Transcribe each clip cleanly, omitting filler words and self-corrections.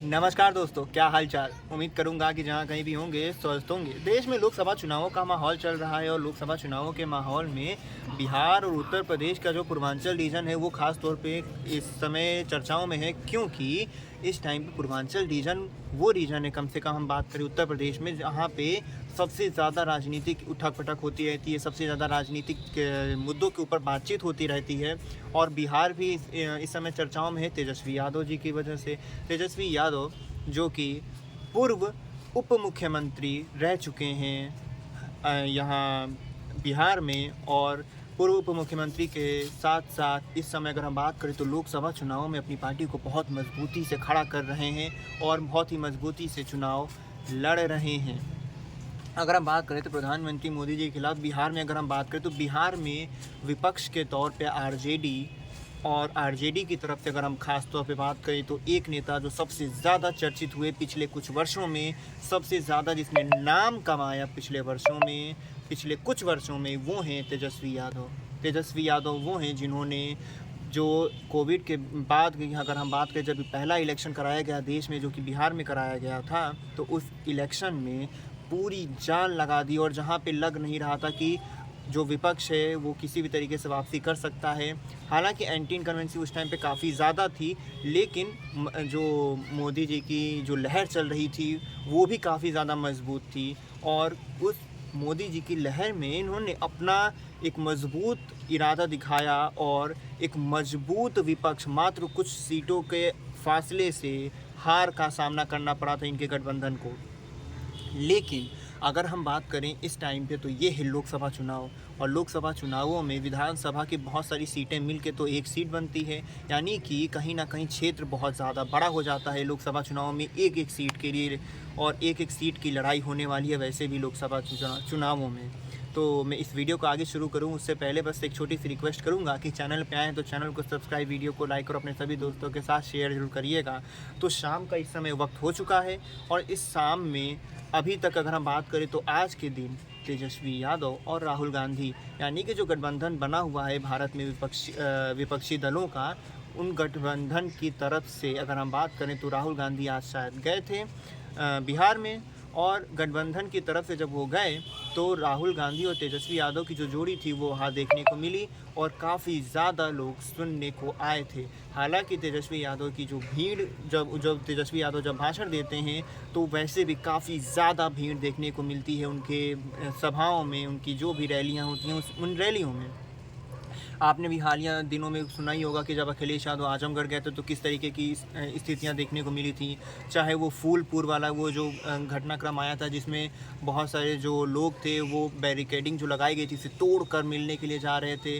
नमस्कार दोस्तों, क्या हाल चाल। उम्मीद करूंगा कि जहां कहीं भी होंगे स्वस्थ होंगे। देश में लोकसभा चुनावों का माहौल चल रहा है और लोकसभा चुनावों के माहौल में बिहार और उत्तर प्रदेश का जो पूर्वांचल रीजन है वो खास तौर पे इस समय चर्चाओं में है, क्योंकि इस टाइम पे पूर्वांचल रीजन वो रीजन है, कम से कम हम बात करें उत्तर प्रदेश में, जहाँ पे सबसे ज़्यादा राजनीतिक उठक पटक होती रहती है, सबसे ज़्यादा राजनीतिक मुद्दों के ऊपर बातचीत होती रहती है। और बिहार भी इस समय चर्चाओं में है तेजस्वी यादव जी की वजह से। तेजस्वी यादव जो कि पूर्व उप मुख्यमंत्री रह चुके हैं यहाँ बिहार में, और पूर्व उप मुख्यमंत्री के साथ साथ इस समय अगर हम बात करें तो लोकसभा चुनावों में अपनी पार्टी को बहुत मजबूती से खड़ा कर रहे हैं और बहुत ही मजबूती से चुनाव लड़ रहे हैं। अगर हम बात करें तो प्रधानमंत्री मोदी जी के खिलाफ बिहार में अगर हम बात करें तो बिहार में विपक्ष के तौर पे आरजेडी की तरफ से अगर हम खास तौर पे बात करें तो एक नेता जो सबसे ज़्यादा चर्चित हुए पिछले कुछ वर्षों में, सबसे ज़्यादा जिसने नाम कमाया पिछले कुछ वर्षों में, वो हैं तेजस्वी यादव। तेजस्वी यादव वो हैं जिन्होंने जो कोविड के बाद अगर हम बात करें, जब पहला इलेक्शन कराया गया देश में जो कि बिहार में कराया गया था, तो उस इलेक्शन में पूरी जान लगा दी, और जहाँ पे लग नहीं रहा था कि जो विपक्ष है वो किसी भी तरीके से वापसी कर सकता है। हालांकि एंटी इनकम्बेंसी उस टाइम पे काफ़ी ज़्यादा थी, लेकिन जो मोदी जी की जो लहर चल रही थी वो भी काफ़ी ज़्यादा मजबूत थी। और उस मोदी जी की लहर में इन्होंने अपना एक मजबूत इरादा दिखाया और एक मजबूत विपक्ष, मात्र कुछ सीटों के फासले से हार का सामना करना पड़ा था इनके गठबंधन को। लेकिन अगर हम बात करें इस टाइम पे तो ये है लोकसभा चुनाव, और लोकसभा चुनावों में विधानसभा की बहुत सारी सीटें मिलके तो एक सीट बनती है, यानी कि कहीं ना कहीं क्षेत्र बहुत ज़्यादा बड़ा हो जाता है लोकसभा चुनाव में एक एक सीट के लिए, और एक एक सीट की लड़ाई होने वाली है वैसे भी लोकसभा चुनावों में। तो मैं इस वीडियो को आगे शुरू करूं उससे पहले बस एक छोटी सी रिक्वेस्ट करूंगा कि चैनल पे आएँ तो चैनल को सब्सक्राइब, वीडियो को लाइक और अपने सभी दोस्तों के साथ शेयर जरूर करिएगा। तो शाम का इस समय वक्त हो चुका है, और इस शाम में अभी तक अगर हम बात करें तो आज के दिन तेजस्वी यादव और राहुल गांधी, यानी कि जो गठबंधन बना हुआ है भारत में विपक्षी दलों का, उन गठबंधन की तरफ से अगर हम बात करें तो राहुल गांधी आज शायद गए थे बिहार में, और गठबंधन की तरफ से जब वो गए तो राहुल गांधी और तेजस्वी यादव की जो जोड़ी थी वो वहाँ देखने को मिली, और काफ़ी ज़्यादा लोग सुनने को आए थे। हालांकि तेजस्वी यादव की जो भीड़, जब तेजस्वी यादव जब भाषण देते हैं तो वैसे भी काफ़ी ज़्यादा भीड़ देखने को मिलती है उनके सभाओं में, उनकी जो भी रैलियाँ होती हैं उन रैलियों में। आपने भी हालिया दिनों में सुना ही होगा कि जब अखिलेश यादव आजमगढ़ गए थे तो किस तरीके की स्थितियां देखने को मिली थी। चाहे वो फूलपुर वाला वो जो घटनाक्रम आया था जिसमें बहुत सारे जो लोग थे वो बैरिकेडिंग जो लगाई गई थी उसे तोड़ कर मिलने के लिए जा रहे थे।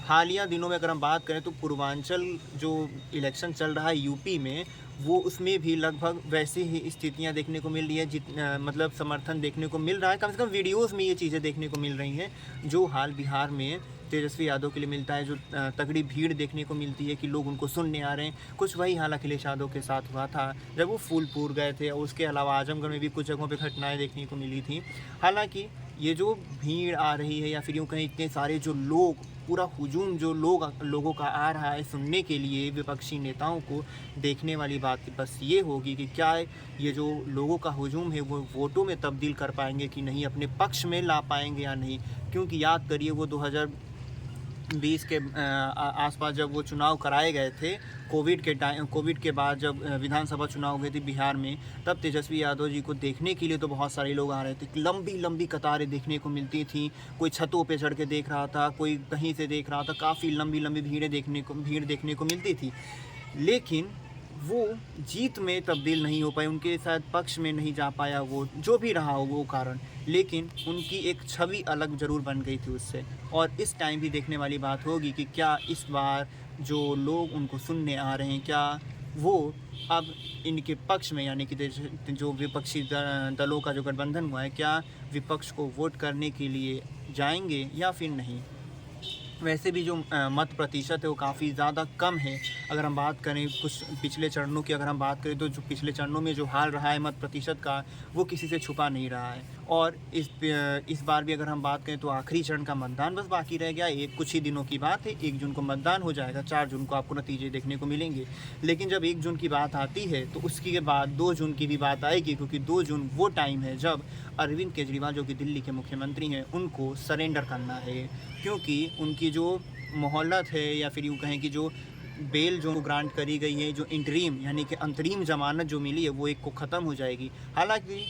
हालिया दिनों में अगर हम बात करें तो पूर्वांचल जो इलेक्शन चल रहा है यूपी में, वो उसमें भी लगभग वैसी ही स्थितियां देखने को मिल रही है, मतलब समर्थन देखने को मिल रहा है। कम से कम वीडियोस में ये चीज़ें देखने को मिल रही हैं जो हाल बिहार में तेजस्वी यादव के लिए मिलता है, जो तगड़ी भीड़ देखने को मिलती है कि लोग उनको सुनने आ रहे हैं। कुछ वही हाल अखिलेश यादव के साथ हुआ था जब वो फूलपुर गए थे, और उसके अलावा आजमगढ़ में भी कुछ जगहों पे घटनाएं देखने को मिली थी। हालांकि ये जो भीड़ आ रही है, या फिर यूँ कहीं इतने सारे जो लोग, पूरा हुजूम जो लोगों का आ रहा है सुनने के लिए विपक्षी नेताओं को, देखने वाली बात बस ये होगी कि क्या ये जो लोगों का हुजूम है वो वोटों में तब्दील कर पाएंगे कि नहीं, अपने पक्ष में ला पाएंगे या नहीं। क्योंकि याद करिए वो 2020 के आसपास जब वो चुनाव कराए गए थे, कोविड के बाद जब विधानसभा चुनाव हुए थे बिहार में, तब तेजस्वी यादव जी को देखने के लिए तो बहुत सारे लोग आ रहे थे। लंबी लंबी कतारें देखने को मिलती थी, कोई छतों पे चढ़ के देख रहा था, कोई कहीं से देख रहा था, काफ़ी लंबी लंबी भीड़ देखने को मिलती थी। लेकिन वो जीत में तब्दील नहीं हो पाए, उनके शायद पक्ष में नहीं जा पाया वो, जो भी रहा हो वो कारण, लेकिन उनकी एक छवि अलग ज़रूर बन गई थी उससे। और इस टाइम भी देखने वाली बात होगी कि क्या इस बार जो लोग उनको सुनने आ रहे हैं, क्या वो अब इनके पक्ष में, यानी कि जो विपक्षी दलों का जो गठबंधन हुआ है, क्या विपक्ष को वोट करने के लिए जाएंगे या फिर नहीं। वैसे भी जो मत प्रतिशत है वो काफ़ी ज़्यादा कम है। अगर हम बात करें कुछ पिछले चरणों की, अगर हम बात करें तो जो पिछले चरणों में जो हाल रहा है मत प्रतिशत का, वो किसी से छुपा नहीं रहा है। और इस बार भी अगर हम बात करें तो आखिरी चरण का मतदान बस बाकी रह गया। कुछ ही दिनों की बात है, 1 जून को मतदान हो जाएगा, 4 जून को आपको नतीजे देखने को मिलेंगे। लेकिन जब 1 जून की बात आती है तो उसके बाद 2 जून की भी बात आएगी, क्योंकि 2 जून वो टाइम है जब अरविंद केजरीवाल जो कि दिल्ली के मुख्यमंत्री हैं उनको सरेंडर करना है, क्योंकि उनकी जो मोहलत है या फिर यूँ कहें कि जो बेल जो ग्रांट करी गई है, जो इंटरीम यानी कि अंतरिम ज़मानत जो मिली है वो 1 को ख़त्म हो जाएगी। हालांकि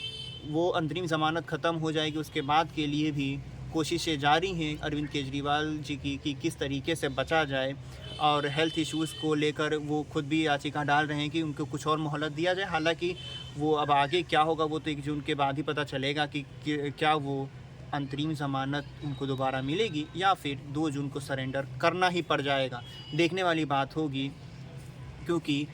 वो अंतरिम ज़मानत ख़त्म हो जाएगी, उसके बाद के लिए भी कोशिशें जारी हैं अरविंद केजरीवाल जी की कि किस तरीके से बचा जाए, और हेल्थ इश्यूज़ को लेकर वो खुद भी याचिका डाल रहे हैं कि उनको कुछ और मोहलत दिया जाए। हालांकि वो अब आगे क्या होगा वो तो 1 जून के बाद ही पता चलेगा कि क्या वो अंतरिम ज़मानत उनको दोबारा मिलेगी या फिर 2 जून को सरेंडर करना ही पड़ जाएगा। देखने वाली बात होगी, क्योंकि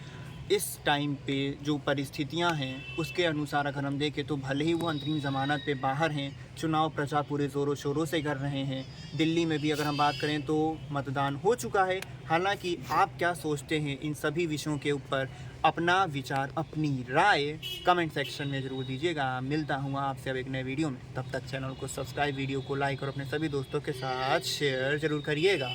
इस टाइम पे जो परिस्थितियां हैं उसके अनुसार अगर हम देखें तो भले ही वो अंतरिम ज़मानत पे बाहर हैं, चुनाव प्रचार पूरे ज़ोरों शोरों से कर रहे हैं। दिल्ली में भी अगर हम बात करें तो मतदान हो चुका है। हालांकि आप क्या सोचते हैं इन सभी विषयों के ऊपर, अपना विचार, अपनी राय कमेंट सेक्शन में ज़रूर दीजिएगा। मिलता हूँ आपसे अब एक नए वीडियो में, तब तक चैनल को सब्सक्राइब, वीडियो को लाइक और अपने सभी दोस्तों के साथ शेयर ज़रूर करिएगा।